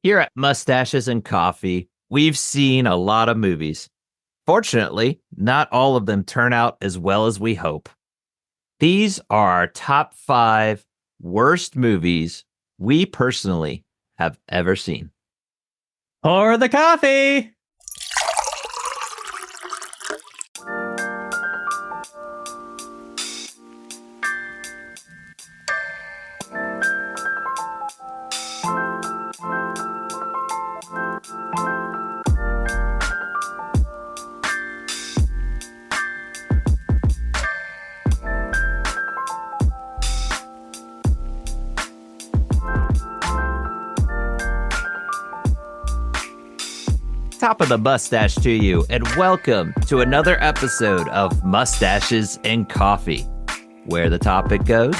Here at Mustaches and Coffee, we've seen a lot of movies. Fortunately, not all of them turn out as well as we hope. These are our top five worst movies we personally have ever seen. Pour the coffee. Top of the mustache to you, and welcome to another episode of Mustaches and Coffee. Where the topic goes,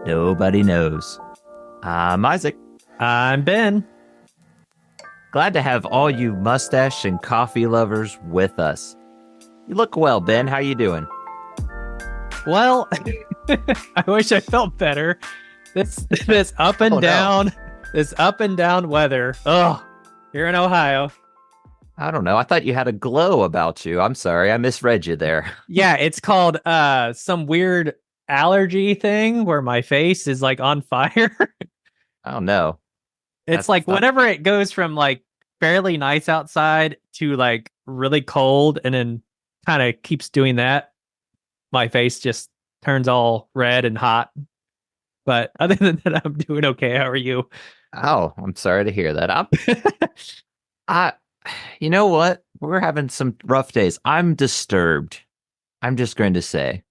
nobody knows. I'm Isaac. I'm Ben. Glad to have all you mustache and coffee lovers with us. You look well, Ben. How you doing? Well, I wish I felt better. This up and down, this up and down weather. Oh, here in Ohio. I don't know. I thought you had a glow about you. I'm sorry. I misread you there. Yeah, it's called some weird allergy thing where my face is like on fire. Oh, no. It's like whenever it goes from like fairly nice outside to like really cold and then kind of keeps doing that, my face just turns all red and hot. But other than that, I'm doing okay. How are you? Oh, I'm sorry to hear that. I, you know what? We're having some rough days. I'm disturbed. I'm just going to say,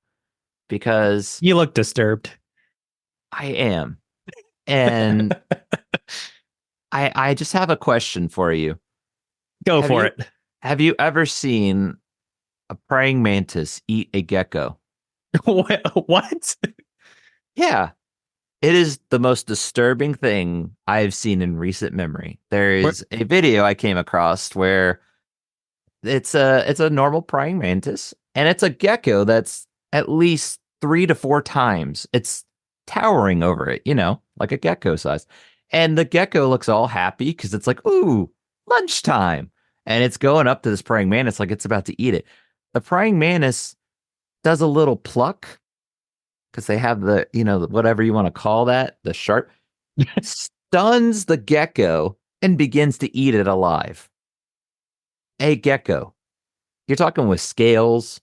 because You look disturbed. I am. And I just have a question for you. Go Have for you- it. Have you ever seen a praying mantis eat a gecko? What? Yeah. It is the most disturbing thing I've seen in recent memory. There is a video I came across where it's a normal praying mantis, and it's a gecko that's at least 3 to 4 times. It's towering over it, like a gecko size. And the gecko looks all happy because it's like, ooh, lunchtime. And it's going up to this praying mantis like it's about to eat it. The praying mantis does a little pluck because they have whatever you want to call that, the sharp, stuns the gecko and begins to eat it alive. A gecko. You're talking with scales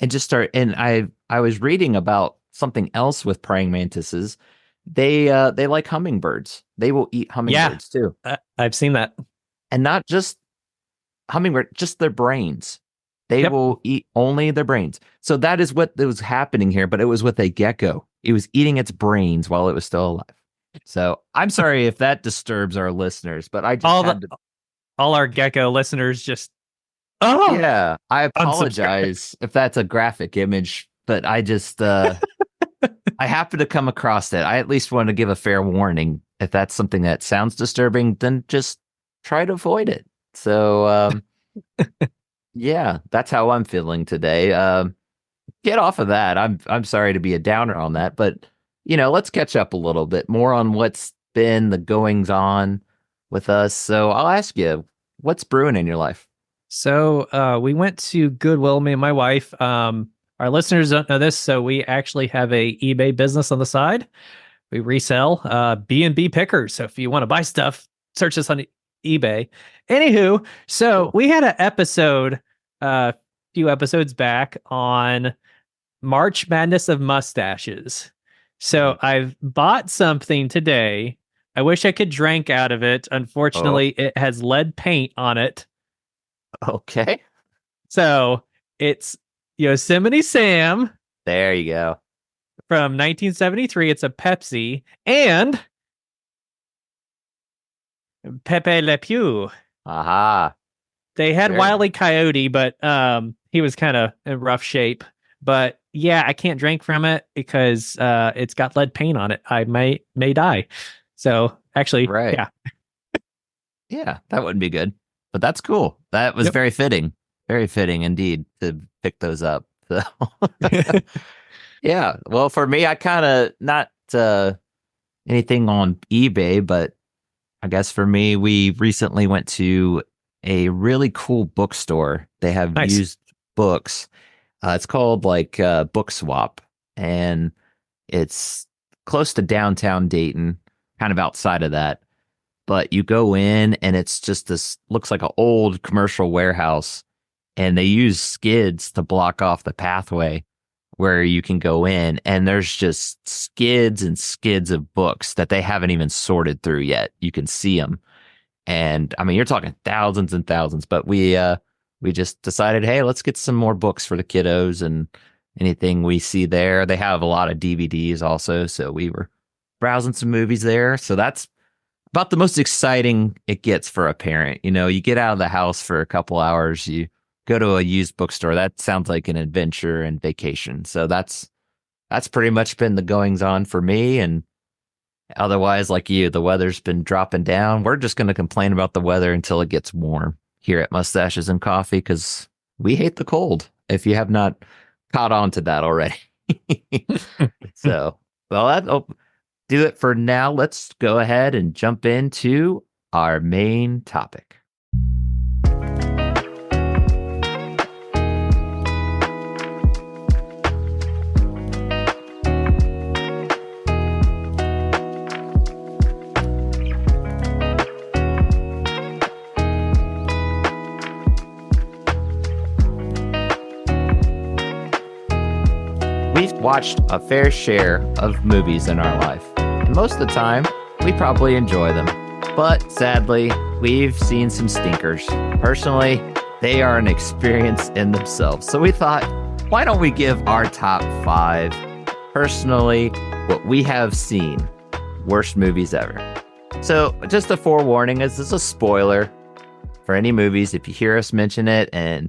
and I was reading about something else with praying mantises. They like hummingbirds. They will eat Yeah, hummingbirds too. I've seen that. And not just hummingbird, just their brains. They Yep. will eat only their brains. So that is what was happening here, but it was with a gecko. It was eating its brains while it was still alive. So I'm sorry if that disturbs our listeners, but I just All had the to. all our gecko listeners just Yeah, I unsubscribe. apologize if that's a graphic image, but I just I happened to come across it. I at least want to give a fair warning. If that's something that sounds disturbing, then just try to avoid it. So yeah, that's how I'm feeling today. Get off of that. I'm sorry to be a downer on that, but let's catch up a little bit more on what's been the goings on with us. So I'll ask you, what's brewing in your life? So we went to Goodwill, me and my wife. Our listeners don't know this, so we actually have a eBay business on the side. We resell B&B pickers. So if you want to buy stuff, search us on eBay. Anywho, so Cool. we had an episode a few episodes back on March Madness of mustaches. So I've bought something today. I wish I could drink out of it. Unfortunately, it has lead paint on it. Okay. So it's Yosemite Sam There you go. from 1973. It's a Pepsi and Pepe Le Pew. Aha. They had Very Wile E. Coyote, but he was kind of in rough shape. But yeah, I can't drink from it because it's got lead paint on it. I may die. So actually, right. yeah. Yeah, that wouldn't be good. But that's cool. That was Yep. very fitting. Very fitting indeed to pick those up. So yeah. Well, for me, I kind of not anything on eBay, but I guess for me, we recently went to a really cool bookstore. They have Nice. used books. It's called like Book Swap, and it's close to downtown Dayton, kind of outside of that. But you go in, and it's just this looks like an old commercial warehouse, and they use skids to block off the pathway where you can go in, and there's just skids and skids of books that they haven't even sorted through yet. You can see them, and I mean, you're talking thousands and thousands. But we just decided, hey, let's get some more books for the kiddos, and anything we see there. They have a lot of DVDs also, so we were browsing some movies there. So that's about the most exciting it gets for a parent. You know, you get out of the house for a couple hours, you go to a used bookstore. That sounds like an adventure and vacation. So that's pretty much been the goings on for me. And otherwise, like you, the weather's been dropping down. We're just going to complain about the weather until it gets warm here at Mustaches and Coffee because we hate the cold. If you have not caught on to that already. So, well, that'll do it for now. Let's go ahead and jump into our main topic. We've watched a fair share of movies in our life, and most of the time, we probably enjoy them. But sadly, we've seen some stinkers. Personally, they are an experience in themselves. So we thought, why don't we give our top 5, personally, what we have seen, worst movies ever. So just a forewarning, as this is a spoiler for any movies. If you hear us mention it and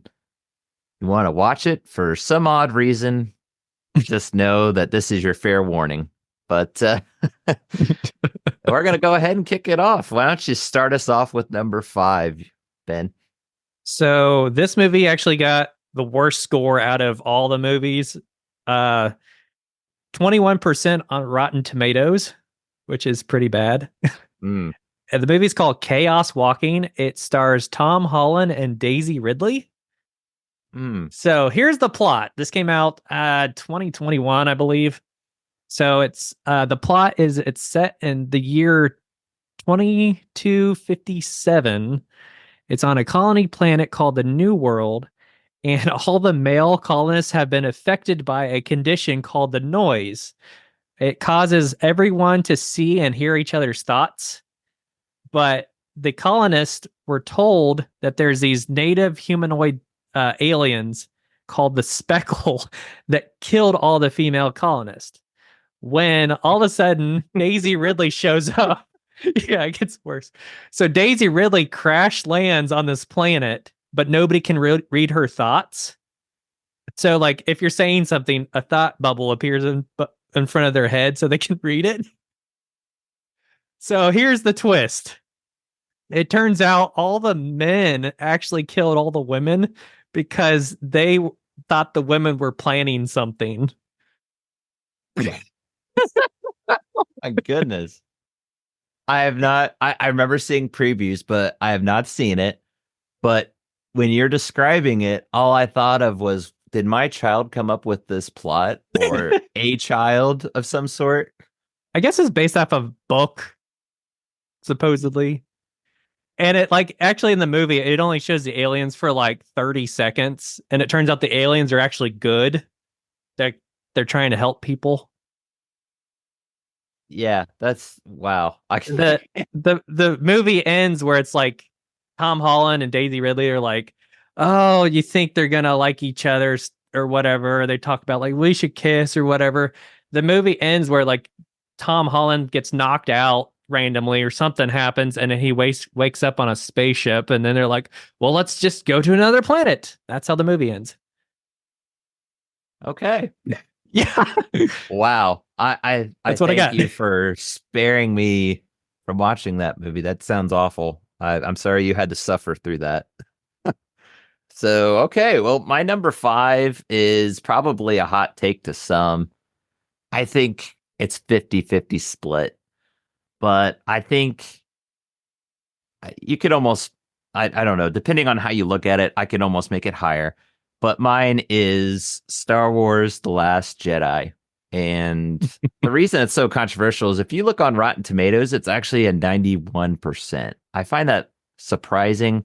you want to watch it for some odd reason, just know that this is your fair warning. But we're going to go ahead and kick it off. Why don't you start us off with number 5, Ben? So this movie actually got the worst score out of all the movies. 21% on Rotten Tomatoes, which is pretty bad. Mm. And the movie's called Chaos Walking. It stars Tom Holland and Daisy Ridley. So here's the plot. This came out 2021, I believe. So it's the plot is it's set in the year 2257. It's on a colony planet called the New World, and all the male colonists have been affected by a condition called the noise. It causes everyone to see and hear each other's thoughts. But the colonists were told that there's these native humanoid aliens called the Speckle that killed all the female colonists. When all of a sudden Daisy Ridley shows up, yeah, it gets worse. So Daisy Ridley crash lands on this planet, but nobody can read her thoughts. So, like, if you're saying something, a thought bubble appears in front of their head so they can read it. So here's the twist. It turns out all the men actually killed all the women because they thought the women were planning something. My goodness. I have not, I remember seeing previews, but I have not seen it. But when you're describing it, all I thought of was, did my child come up with this plot or a child of some sort? I guess it's based off of book, supposedly. And it, like, actually in the movie, it only shows the aliens for like 30 seconds. And it turns out the aliens are actually good. They're trying to help people. Yeah, that's wow. The movie ends where it's like Tom Holland and Daisy Ridley are like, oh, you think they're gonna like each other or whatever. They talk about like we should kiss or whatever. The movie ends where like Tom Holland gets knocked out randomly or something happens, and then he wakes up on a spaceship, and then they're like, well, let's just go to another planet. That's how the movie ends. Okay. Yeah. Wow. I That's what I thank got. you for sparing me from watching that movie. That sounds awful. I'm sorry you had to suffer through that. So, okay. Well, my number 5 is probably a hot take to some. I think it's 50-50 split. But I think you could almost, I don't know, depending on how you look at it, I could almost make it higher. But mine is Star Wars The Last Jedi. And the reason it's so controversial is if you look on Rotten Tomatoes, it's actually a 91%. I find that surprising.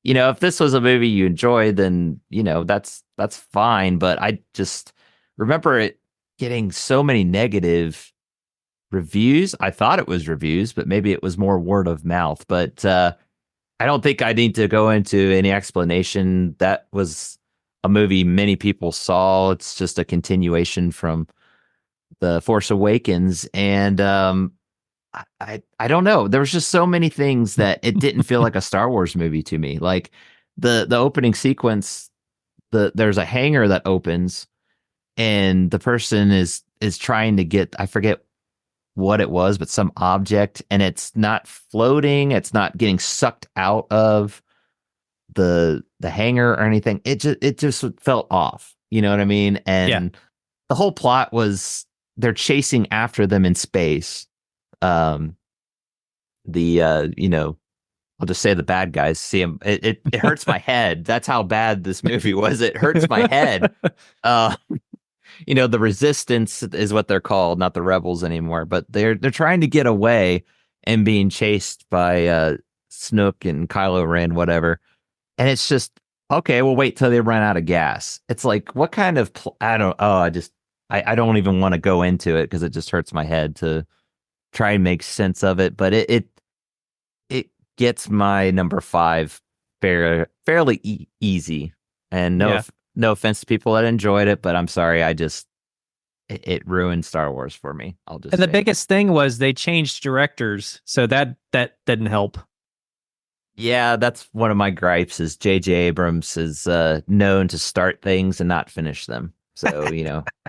If this was a movie you enjoyed, then, that's fine. But I just remember it getting so many negative reviews. I thought it was reviews, but maybe it was more word of mouth. But I don't think I need to go into any explanation. That was a movie many people saw. It's just a continuation from The Force Awakens. And I don't know. There was just so many things that it didn't feel like a Star Wars movie to me. Like the opening sequence, there's a hangar that opens and the person is trying to get, I forget what it was, but some object, and it's not floating, it's not getting sucked out of the hangar or anything. It just felt off. You know what I mean? And the whole plot was they're chasing after them in space. I'll just say the bad guys see him. It hurts my head. That's how bad this movie was. It hurts my head. The resistance is what they're called, not the rebels anymore, but they're trying to get away and being chased by Snook and Kylo Ren, whatever. And it's just, okay, we'll wait till they run out of gas. It's like, what kind of, I don't even want to go into it because it just hurts my head to try and make sense of it. But it gets my number 5 fairly easy. And no offense to people that enjoyed it, but I'm sorry. It ruined Star Wars for me. I'll just And the say. biggest thing was they changed directors, so that didn't help. Yeah, that's one of my gripes is J.J. Abrams is known to start things and not finish them. So,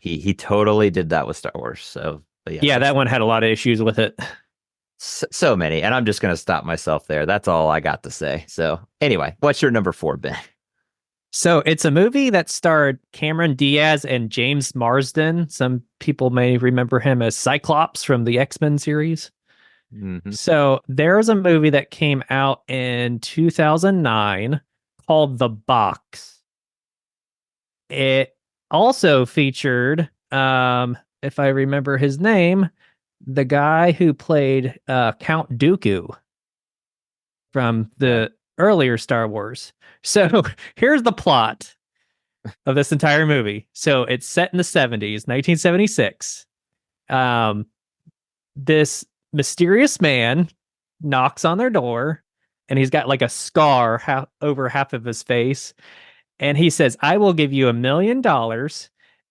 he totally did that with Star Wars. So, but yeah, that one had a lot of issues with it. So many. And I'm just going to stop myself there. That's all I got to say. So anyway, what's your number 4, Ben? So it's a movie that starred Cameron Diaz and James Marsden. Some people may remember him as Cyclops from the X-Men series. Mm-hmm. So there's a movie that came out in 2009 called The Box. It also featured, if I remember his name, the guy who played Count Dooku from the earlier Star Wars. So here's the plot of this entire movie. So it's set in the 70s, 1976. This mysterious man knocks on their door and he's got like a scar over half of his face. And he says, I will give you $1 million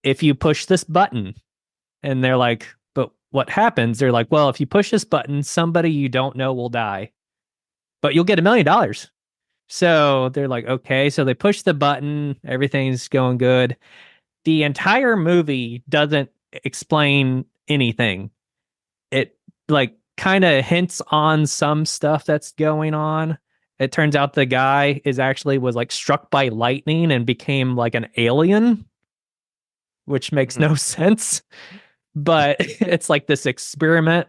if you push this button. And they're like, but what happens? They're like, well, if you push this button, somebody you don't know will die, but you'll get $1 million. So they're like, okay. So they push the button. Everything's going good. The entire movie doesn't explain anything. It like kind of hints on some stuff that's going on. It turns out the guy was like struck by lightning and became like an alien, which makes no sense. But it's like this experiment.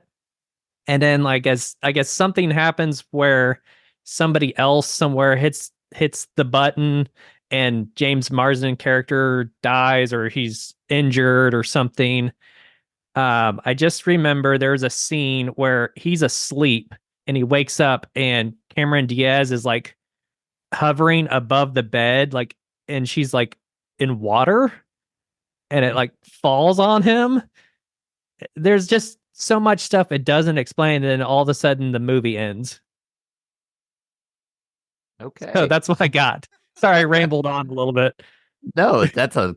And then like as I guess something happens where somebody else somewhere hits the button and James Marsden character dies or he's injured or something. I just remember there's a scene where he's asleep and he wakes up and Cameron Diaz is like hovering above the bed, like, and she's like in water and it like falls on him. There's just so much stuff it doesn't explain. And then all of a sudden the movie ends. Okay. So that's what I got. Sorry, I rambled on a little bit. No, that's a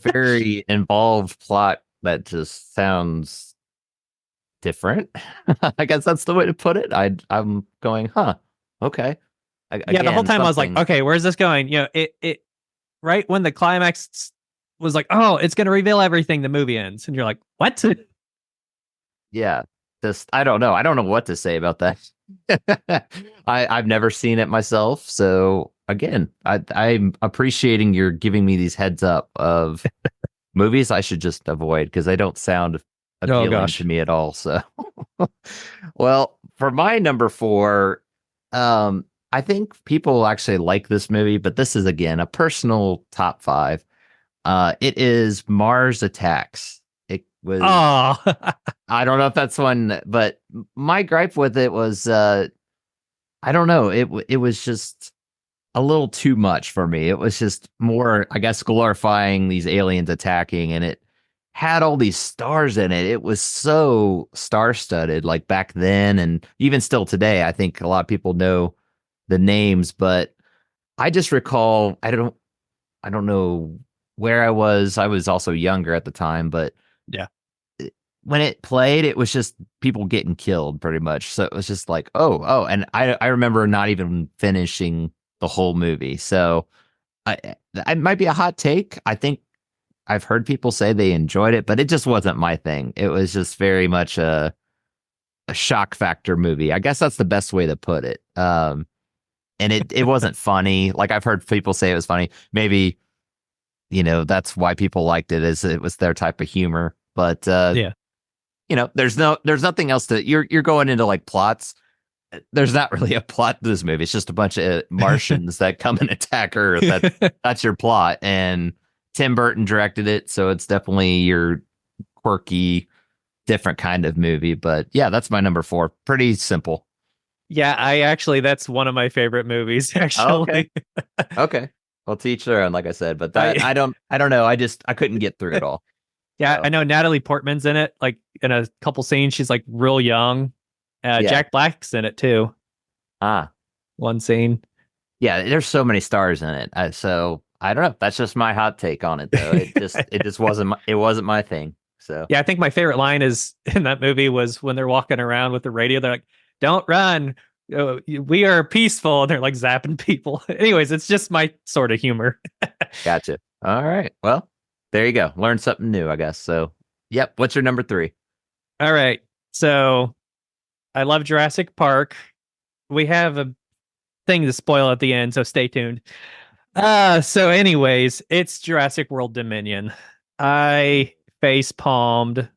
very involved plot that just sounds different. I guess that's the way to put it. I'm going, huh? Okay. Yeah, the whole time I was like, okay, where's this going? It right when the climax was like, oh, it's going to reveal everything. The movie ends, and you're like, what? Yeah, just I don't know. I don't know what to say about that. I've never seen it myself, so again, I'm appreciating you're giving me these heads up of movies I should just avoid because they don't sound appealing to me at all. So, well, for my number 4, I think people actually like this movie, but this is again a personal top five. It is Mars Attacks. It was Oh, I don't know if that's one, but my gripe with it was I don't know. It was just a little too much for me. It was just more, I guess, glorifying these aliens attacking, and it had all these stars in it. It was so star-studded, like back then, and even still today. I think a lot of people know the names, but I just recall I don't know where I was. I was also younger at the time, but yeah. when it played, it was just people getting killed pretty much. So it was just like, oh, and I remember not even finishing the whole movie. So I it might be a hot take. I think I've heard people say they enjoyed it, but it just wasn't my thing. It was just very much a shock factor movie. I guess that's the best way to put it. And it wasn't funny. Like I've heard people say it was funny. Maybe, that's why people liked it, is it was their type of humor. But Yeah. there's nothing else to you're going into like plots. There's not really a plot to this movie. It's just a bunch of Martians that come and attack Earth. That's your plot. And Tim Burton directed it, so it's definitely your quirky, different kind of movie. But yeah, that's my number four. Pretty simple. Yeah, that's one of my favorite movies, Oh, okay. actually. Okay. Well, to each their own, like I said. But that I I don't know. I couldn't get through it all. Yeah, I So know Natalie Portman's in it. Like in a couple scenes, she's like real young. yeah. Jack Black's in it too. Ah. One scene. Yeah, there's so many stars in it. So I don't know. That's just my hot take on it, though. It just wasn't my thing. So Yeah, I think my favorite line is in that movie was when they're walking around with the radio. They're like, "Don't run. We are peaceful." And they're like zapping people. Anyways, it's just my sort of humor. gotcha. All right. Well, there you go. Learn something new, I guess. So, yep. What's your number three? All right. So I love Jurassic Park. We have a thing to spoil at the end, so stay tuned. So anyways, it's Jurassic World Dominion. I face palmed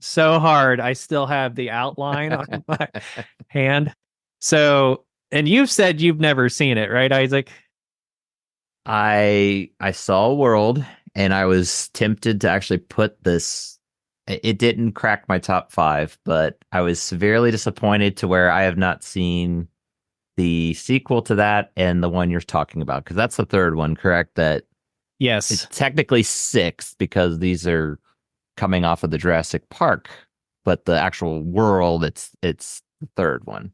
so hard. I still have the outline on my hand. So, and you've said you've never seen it, right, Isaac? I saw a world, and I was tempted to actually put this. It didn't crack my top five, but I was severely disappointed to where I have not seen the sequel to that and the one you're talking about, because that's the third one, correct? That it's Yes. technically sixth because these are coming off of the Jurassic Park, but the actual world, it's the third one.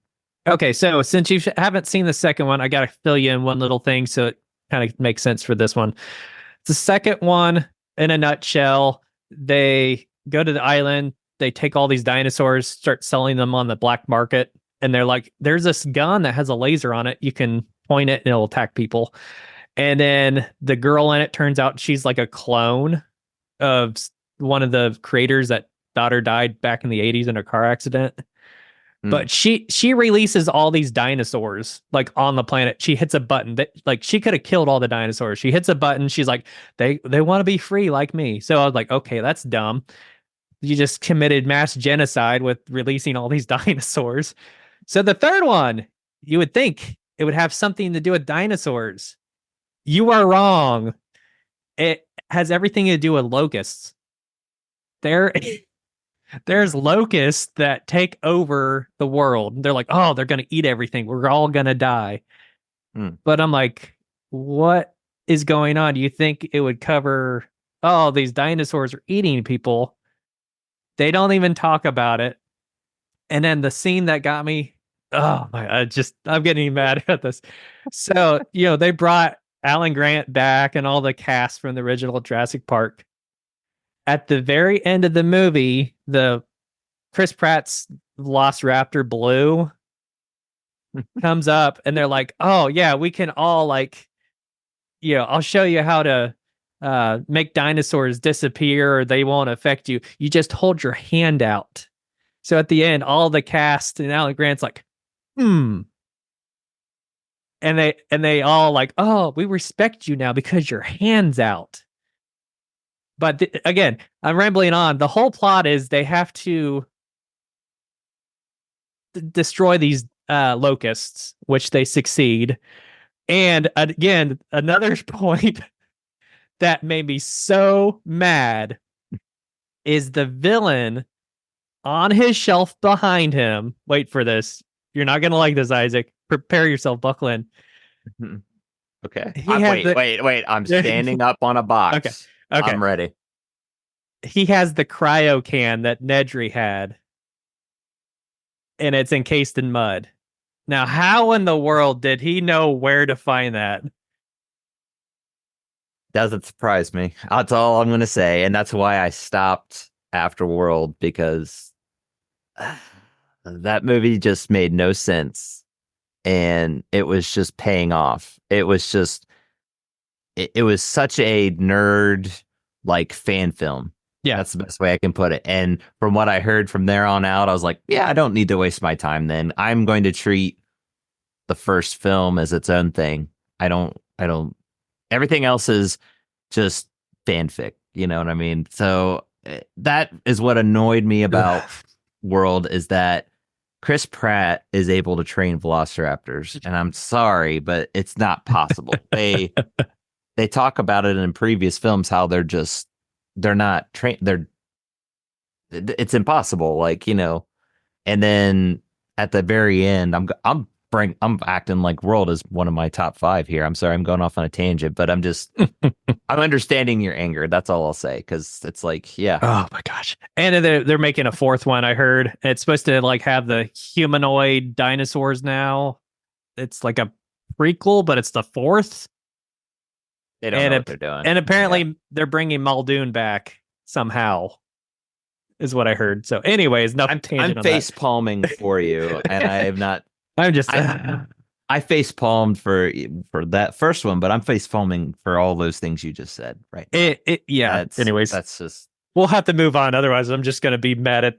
Okay, so since you haven't seen the second one, I got to fill you in one little thing so it kind of makes sense for this one. The second one, in a nutshell, they go to the island, they take all these dinosaurs, start selling them on the black market, and they're like, there's this gun that has a laser on it. You can point it and it'll attack people. And then the girl in it turns out she's like a clone of one of the creators that daughter died back in the 80s in a car accident. Hmm. But she releases all these dinosaurs like on the planet. She hits a button that like she could have killed all the dinosaurs. She hits a button. She's like, they want to be free like me. So I was like, okay, that's dumb. You just committed mass genocide with releasing all these dinosaurs. So the third one, you would think it would have something to do with dinosaurs. You are wrong. It has everything to do with locusts. There there's locusts that take over the world. They're like, oh, they're going to eat everything. We're all going to die. Hmm. But I'm like, what is going on? Do you think it would cover, oh, these dinosaurs are eating people? They don't even talk about it. And then the scene that got me, oh my, I'm getting mad at this. So, they brought Alan Grant back and all the cast from the original Jurassic Park. At the very end of the movie, the Chris Pratt's Lost Raptor Blue comes up and they're like, oh yeah, we can all like, I'll show you how to make dinosaurs disappear or they won't affect you. You just hold your hand out. So at the end, all the cast and Alan Grant's like, and they all like, oh, we respect you now because your hand's out. But again, I'm rambling on. The whole plot is they have to destroy these locusts, which they succeed. And again, another point that made me so mad is the villain on his shelf behind him. Wait for this. You're not going to like this, Isaac. Prepare yourself, buckle in. Okay. He has the Wait. I'm standing up on a okay. box. Okay. I'm ready. He has the cryo can that Nedry had, and it's encased in mud. Now, how in the world did he know where to find that? Doesn't surprise me. That's all I'm going to say. And that's why I stopped after World, because that movie just made no sense. And it was just paying off. It was just, it was such a nerd like fan film. Yeah. That's the best way I can put it. And from what I heard from there on out, I was like, yeah, I don't need to waste my time then. I'm going to treat the first film as its own thing. I don't, everything else is just fanfic. You know what I mean? So that is what annoyed me about World, is that Chris Pratt is able to train velociraptors. And I'm sorry, but it's not possible. They talk about it in previous films, how they're not trained. It's impossible. Like, you know, and then at the very end, I'm acting like World is one of my top 5 here. I'm sorry, I'm going off on a tangent, but I'm understanding your anger. That's all I'll say, because it's like, yeah. Oh my gosh! And they're making a 4th one. I heard it's supposed to like have the humanoid dinosaurs now. It's like a prequel, but it's the 4th. They don't know what they're doing. And apparently they're bringing Muldoon back somehow, is what I heard. So, anyways, I'm face palming for you, and I have not. I'm just. I face palmed for that first one, but I'm face palming for all those things you just said. Right? Yeah. Anyways, that's just. We'll have to move on. Otherwise, I'm just going to be mad at.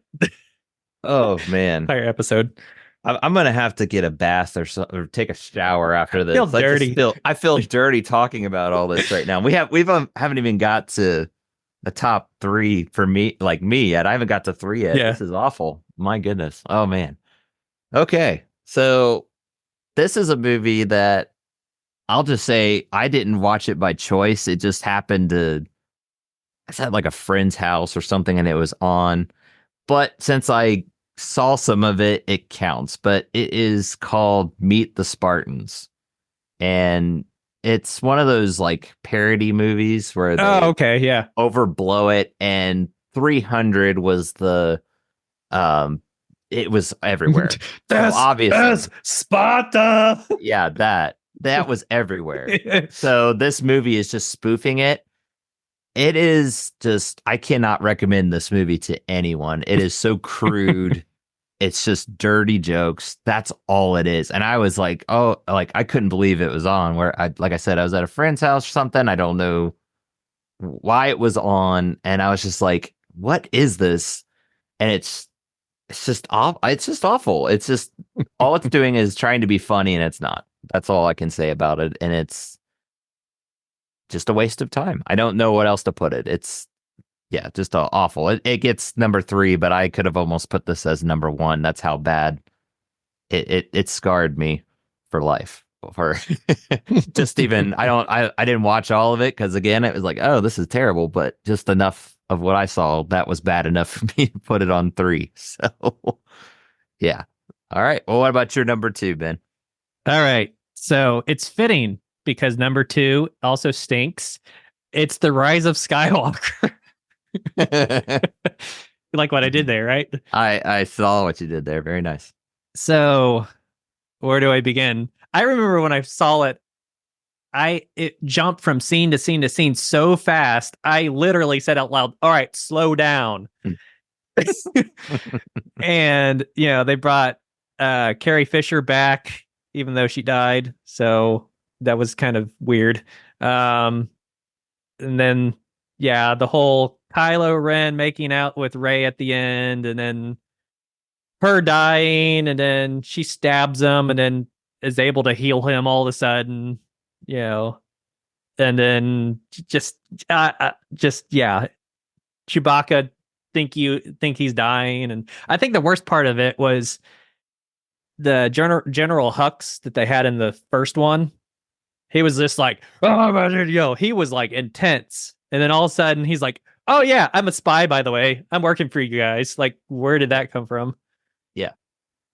Oh man! Entire episode. I'm gonna have to get a bath or take a shower after this. I feel dirty. I feel dirty talking about all this right now. Haven't even got to the top 3 for me, like me yet. I haven't got to 3 yet. Yeah. This is awful. My goodness. Oh man. Okay, so this is a movie that I'll just say I didn't watch it by choice. It just happened to. I was at like a friend's house or something, and it was on. But since I saw some of it, it counts. But it is called Meet the Spartans, and it's one of those like parody movies where they overblow it. And 300 was the it was everywhere. That's so obviously Sparta. Yeah, that was everywhere. So this movie is just spoofing it. It is just, I cannot recommend this movie to anyone. It is so crude. It's just dirty jokes. That's all it is. And I was like, oh, like I couldn't believe it was on, like I said, I was at a friend's house or something. I don't know why it was on. And I was just like, what is this? And it's just awful. It's just awful. It's just, all it's doing is trying to be funny, and it's not. That's all I can say about it. And it's just a waste of time. I don't know what else to put it. It's, yeah, just awful. It gets number 3, but I could have almost put this as number 1. That's how bad it scarred me for life. For just even, I didn't watch all of it, because again, it was like, oh, this is terrible. But just enough of what I saw, that was bad enough for me to put it on 3. So, yeah. All right. Well, what about your number 2, Ben? All right. So it's fitting because number 2 also stinks. It's The Rise of Skywalker. You like what I did there, right? I saw what you did there. Very nice. So where do I begin? I remember when I saw it, it jumped from scene to scene to scene so fast. I literally said out loud, all right, slow down. And, they brought Carrie Fisher back, even though she died. So that was kind of weird. And then, the whole Kylo Ren making out with Rey at the end, and then her dying, and then she stabs him and then is able to heal him all of a sudden, and then Chewbacca think he's dying. And I think the worst part of it was the General Hux that they had in the first one. He was just like, oh my God, yo, he was like intense. And then all of a sudden he's like, oh yeah, I'm a spy, by the way. I'm working for you guys. Like, where did that come from? Yeah.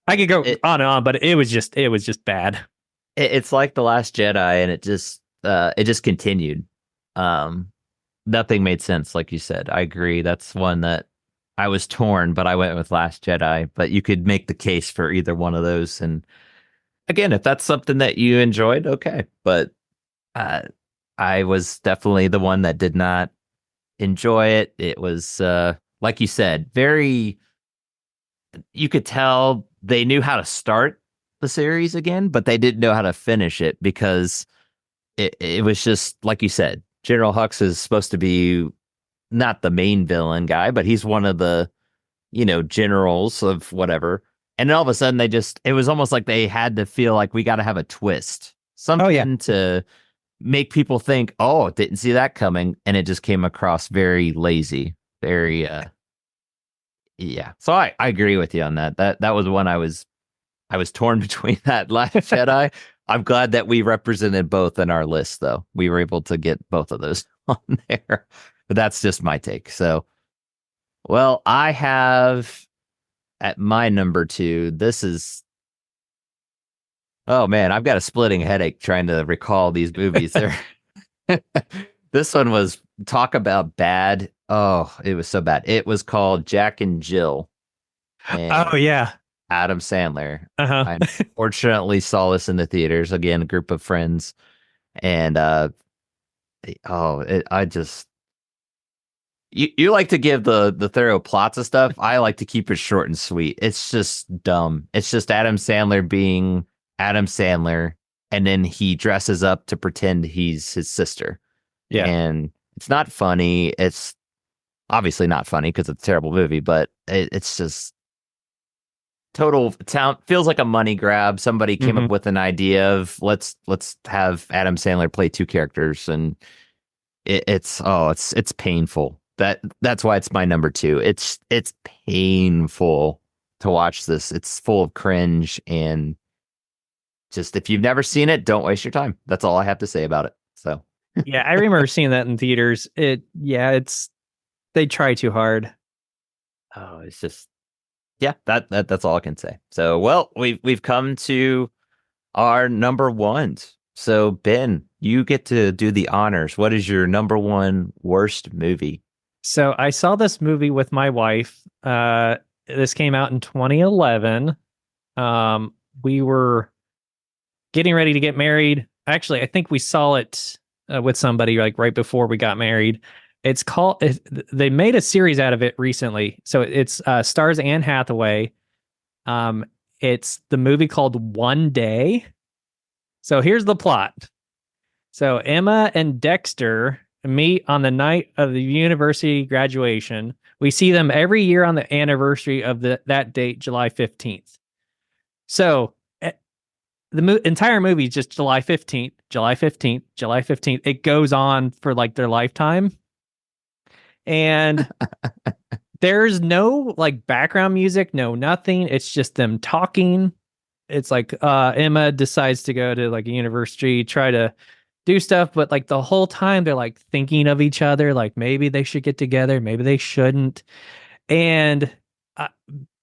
I could go It, on and on, but it was just bad. it's like The Last Jedi, and it just continued. Um, Nothing made sense, like you said. I agree. That's one that I was torn, but I went with Last Jedi. But you could make the case for either one of those. And again, if that's something that you enjoyed, okay. But uh, I was definitely the one that did not enjoy it. It was like you said, very. You could tell they knew how to start the series again, but they didn't know how to finish it because it was just like you said. General Hux is supposed to be not the main villain guy, but he's one of the, generals of whatever. And then all of a sudden it was almost like they had to feel like we got to have a twist, Oh yeah. something to make people think, oh, didn't see that coming. And it just came across very lazy, very, yeah. So I agree with you on that. That was one I was torn between that Last Jedi. I'm glad that we represented both in our list, though. We were able to get both of those on there. But that's just my take. So, well, I have at my number two, this is, oh man, I've got a splitting headache trying to recall these movies. There, this one was talk about bad. Oh, it was so bad. It was called Jack and Jill, Oh and yeah. Adam Sandler. Uh-huh. I unfortunately saw this in the theaters again, a group of friends, and I just you like to give the thorough plots of stuff. I like to keep it short and sweet. It's just dumb. It's just Adam Sandler being Adam Sandler, and then he dresses up to pretend he's his sister, Yeah. and it's not funny. It's obviously not funny because it's a terrible movie, but it's just total town feels like a money grab. Somebody came Hmm. up with an idea of let's have Adam Sandler play two characters, and it's painful. That's why it's my number two. It's painful to watch this. It's full of cringe, and just if you've never seen it, don't waste your time. That's all I have to say about it. So Yeah, I remember seeing that in theaters. It's they try too hard. oh, it's just yeah, that's all I can say. So well, we've come to our number ones. So, Ben, you get to do the honors. What is your number one worst movie? So I saw this movie with my wife. This came out in 2011. Um, we were getting ready to get married. Actually, I think we saw it with somebody like right before we got married. They made a series out of it recently. So it's stars Anne Hathaway. Um, it's the movie called One Day. So here's the plot. So Emma and Dexter meet on the night of the university graduation. We see them every year on the anniversary of that date, July 15th. So entire movie is just July 15th, July 15th, July 15th. It goes on for like their lifetime. And there's no like background music, no nothing. It's just them talking. It's like Emma decides to go to like a university, try to do stuff, but like the whole time they're like thinking of each other, like maybe they should get together, maybe they shouldn't. And uh,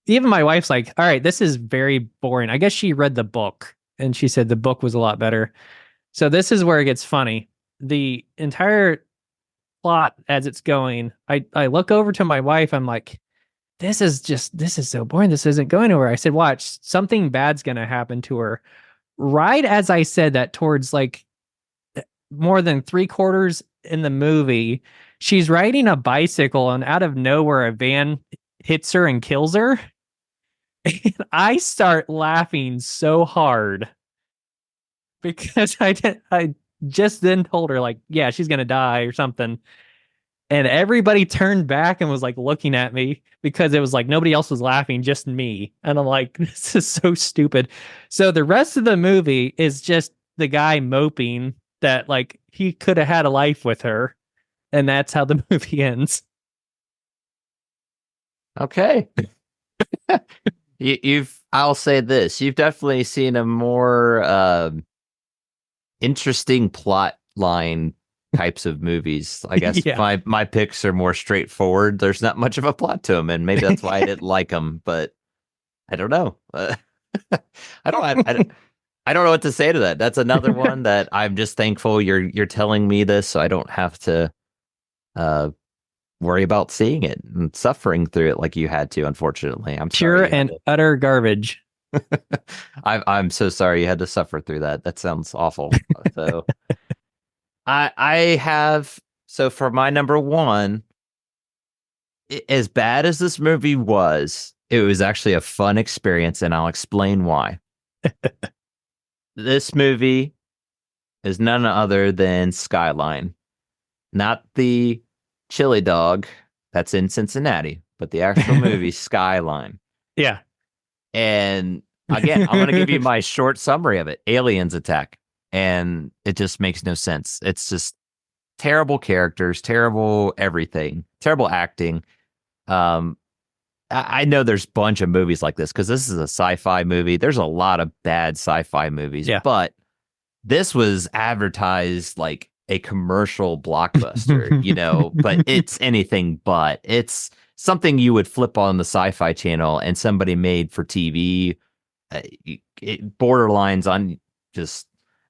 even my wife's like, all right, this is very boring. I guess she read the book and she said the book was a lot better. So this is where it gets funny. The entire plot as it's going, I look over to my wife, I'm like, this is so boring. This isn't going anywhere. I said, watch, something bad's gonna happen to her. Right as I said that, towards like more than three quarters in the movie, she's riding a bicycle and out of nowhere a van hits her and kills her. And I start laughing so hard because I just then told her like, yeah, she's gonna die or something. And everybody turned back and was like looking at me because it was like nobody else was laughing, just me. And I'm like, this is so stupid. So the rest of the movie is just the guy moping that like he could have had a life with her. And that's how the movie ends. Okay. I'll say this: you've definitely seen a more interesting plot line types of movies. I guess Yeah. my picks are more straightforward. There's not much of a plot to them, and maybe that's why I didn't like them. But I don't know. I don't. I don't know what to say to that. That's another one that I'm just thankful you're telling me this, so I don't have to uh, worry about seeing it and suffering through it like you had to. Unfortunately, I'm sorry Pure you had and to. utter garbage. I'm so sorry you had to suffer through that. That sounds awful. So I have so for my number one, as bad as this movie was, it was actually a fun experience, and I'll explain why. This movie is none other than Skyline, not the chili dog that's in Cincinnati, but the actual movie Skyline. Yeah. And again, I'm going to give you my short summary of it. Aliens attack, and it just makes no sense. It's just terrible characters, terrible everything, terrible acting. Um, I know there's a bunch of movies like this because this is a sci-fi movie. There's a lot of bad sci-fi movies, Yeah. but this was advertised like a commercial blockbuster, but it's anything but. It's something you would flip on the sci-fi channel and somebody made for TV. It borderlines on just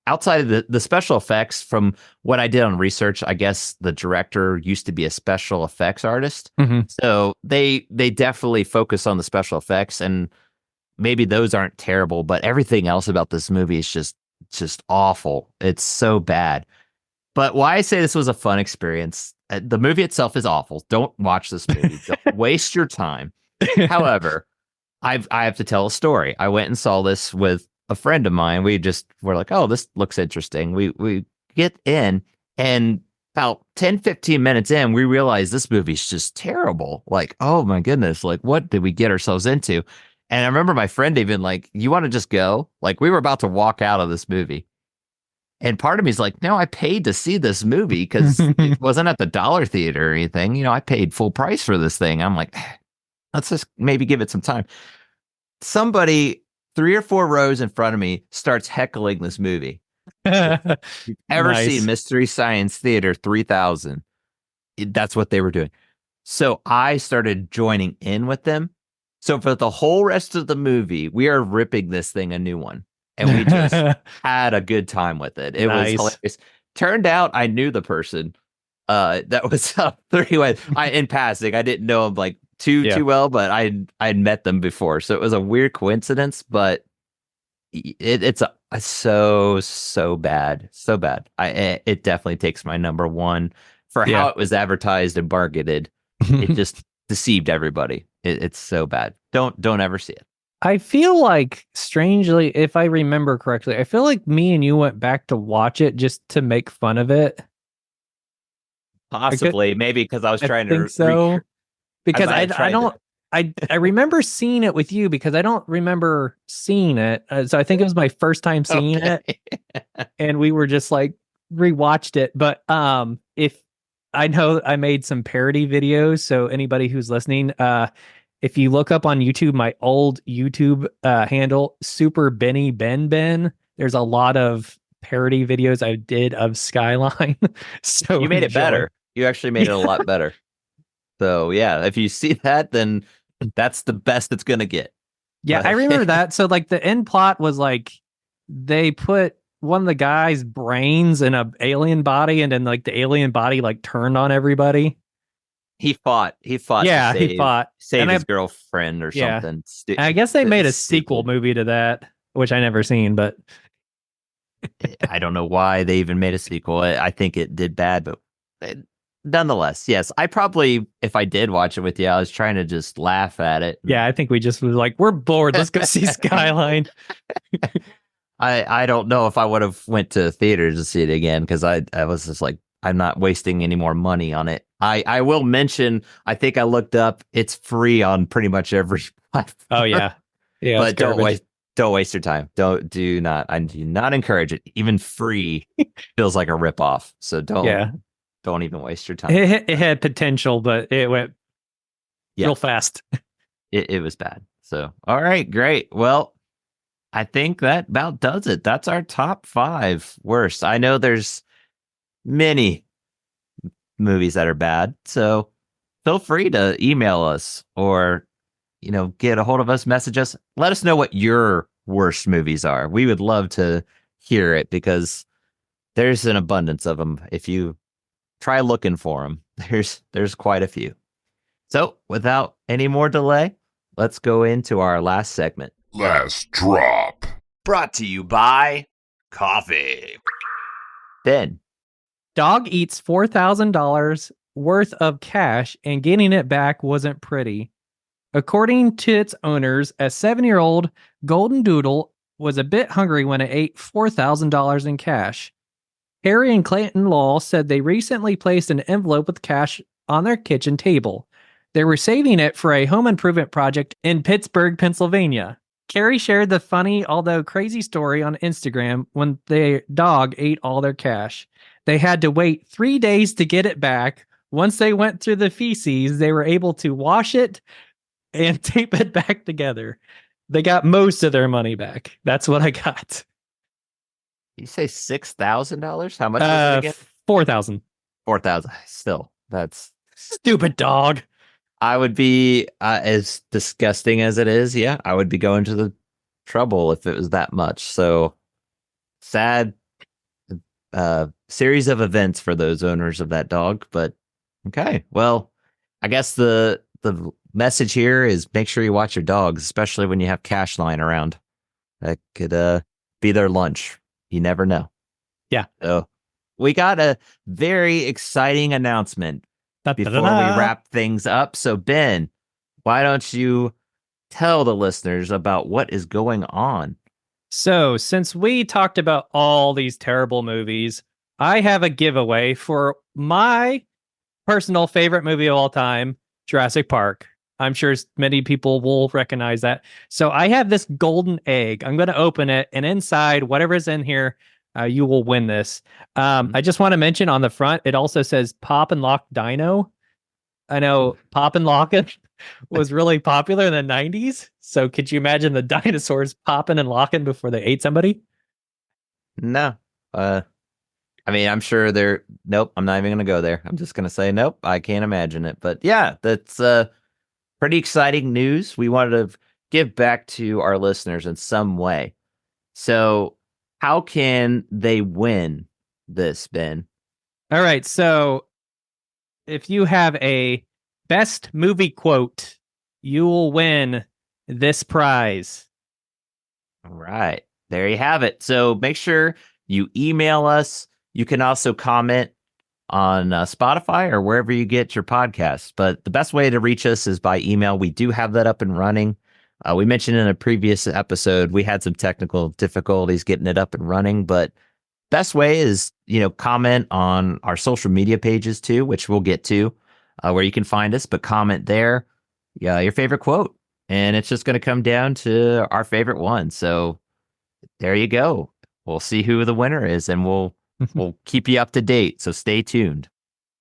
outside of the special effects. From what I did on research, I guess the director used to be a special effects artist. Mhm. So they definitely focus on the special effects, and maybe those aren't terrible, but everything else about this movie is just awful. It's so bad. But why I say this was a fun experience, the movie itself is awful. Don't watch this movie. Don't waste your time. However, I have to tell a story. I went and saw this with a friend of mine. We just were like, oh, this looks interesting. We get in, and about 10-15 minutes in, we realize this movie's just terrible. Like, oh my goodness, like what did we get ourselves into? And I remember my friend even like, you want to just go? Like we were about to walk out of this movie. And part of me is like, no, I paid to see this movie because it wasn't at the dollar theater or anything. I paid full price for this thing. I'm like, let's just maybe give it some time. Somebody 3 or 4 rows in front of me starts heckling this movie. If you've ever seen Nice. Mystery Science Theater 3000, that's what they were doing. So I started joining in with them. So for the whole rest of the movie, we are ripping this thing a new one. And we just had a good time with it. It was Nice. hilarious. Turned out I knew the person that was up 3 ways. In passing, I didn't know him like Yeah. too well, but I'd met them before. So it was a weird coincidence, but it's so bad. So bad. It definitely takes my number one for how Yeah. it was advertised and marketed. It just deceived everybody. It's so bad. Don't ever see it. I feel like, strangely, if I remember correctly, I feel like me and you went back to watch it just to make fun of it. Possibly, maybe because I was I trying think to so. Because I tried don't I remember seeing it with you because I don't remember seeing it. So I think it was my first time seeing it, and we were just like rewatched it. But if I know I made some parody videos, so anybody who's listening, if you look up on YouTube, my old YouTube handle, Super Benny Ben, there's a lot of parody videos I did of Skyline. So You made it enjoy. better. You actually made it a lot better. So yeah, if you see that, then that's the best it's gonna get. Yeah, But I remember that. So like the end plot was like they put one of the guy's brains in a alien body, and then like the alien body like turned on everybody. he fought to Yeah, he fought. save And his girlfriend or yeah. something. And I guess they made a sequel Stupid. movie to that, which I never seen, but I don't know why they even made a sequel. I think it did bad, but nonetheless, yes, I probably, if I did watch it with you, I was trying to just laugh at it. yeah, I think we just was like, we're bored. Let's go see Skyline. I don't know if I would have went to theaters to see it again because I was just like, I'm not wasting any more money on it. I will mention, I think I looked up, it's free on pretty much every platform. Oh yeah. Yeah. But don't waste your time. I do not encourage it. Even free feels like a ripoff. So don't even waste your time. It had potential, but it went real fast. It was bad. So, all right, great. Well, I think that about does it. That's our top 5 worst. I know there's many movies that are bad, so feel free to email us or get a hold of us, message us. Let us know what your worst movies are. We would love to hear it because there's an abundance of them. If you try looking for them, there's quite a few. So, without any more delay, let's go into our last segment. Last drop. Brought to you by coffee. Ben. Dog eats $4,000 worth of cash and getting it back wasn't pretty. According to its owners, a 7-year-old golden doodle was a bit hungry when it ate $4,000 in cash. Harry and Clayton Law said they recently placed an envelope with cash on their kitchen table. They were saving it for a home improvement project in Pittsburgh, Pennsylvania. Carrie shared the funny, although crazy story on Instagram when their dog ate all their cash. They had to wait 3 days to get it back. Once they went through the feces, they were able to wash it and tape it back together. They got most of their money back. That's what I got. You say $6,000? How much was it again? 4,000. 4,000. Still, that's stupid dog. I would be as disgusting as it is. Yeah, I would be going to the trouble if it was that much. So sad series of events for those owners of that dog. But okay, well, I guess the message here is make sure you watch your dogs, especially when you have cash lying around. That could be their lunch. You never know. Yeah. So we got a very exciting announcement before we wrap things up. So Ben, why don't you tell the listeners about what is going on? So since we talked about all these terrible movies, I have a giveaway for my personal favorite movie of all time, Jurassic Park. I'm sure many people will recognize that. So I have this golden egg. I'm going to open it, and inside, whatever's in here, you will win this. I just want to mention on the front, it also says Pop and Lock Dino. I know Pop and Lock It was really popular in the 90s. So could you imagine the dinosaurs popping and locking before they ate somebody? No. I mean, I'm sure nope, I'm not even going to go there. I'm just going to say, nope, I can't imagine it. But yeah, that's pretty exciting news. We wanted to give back to our listeners in some way. So how can they win this, Ben? All right. So if you have a best movie quote, you will win this prize. All right. There you have it. So make sure you email us. You can also comment on Spotify or wherever you get your podcasts. But the best way to reach us is by email. We do have that up and running. We mentioned in a previous episode, we had some technical difficulties getting it up and running, but best way is, comment on our social media pages too, which we'll get to, where you can find us, but comment there, your favorite quote. And it's just going to come down to our favorite one. So there you go. We'll see who the winner is, and we'll keep you up to date. So stay tuned.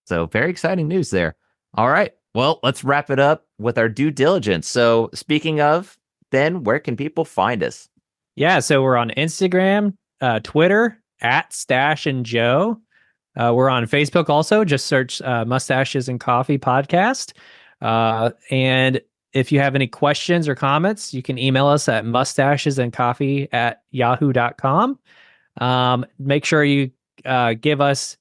So very exciting news there. All right. Well, let's wrap it up with our due diligence. So speaking of, Ben, where can people find us? Yeah. So we're on Instagram, Twitter @Stash and Joe. We're on Facebook also. Just search Mustaches and Coffee Podcast. And if you have any questions or comments, you can email us at mustachesandcoffee@yahoo.com. Make sure you give us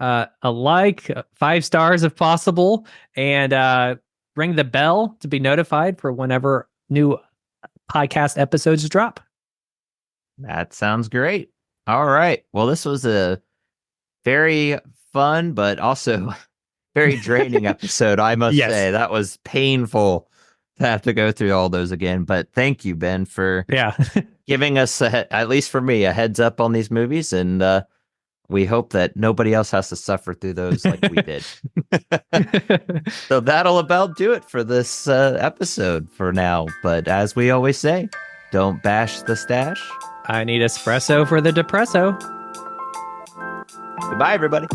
a like, 5 stars if possible, and ring the bell to be notified for whenever new podcast episodes drop. That sounds great. All right. Well, this was a very fun, but also very draining episode, I must say. That was painful to have to go through all those again. But thank you, Ben, for giving us, at least for me, a heads up on these movies. And we hope that nobody else has to suffer through those like we did. So that'll about do it for this episode for now. But as we always say, don't bash the stash. I need espresso for the depresso. Goodbye, everybody.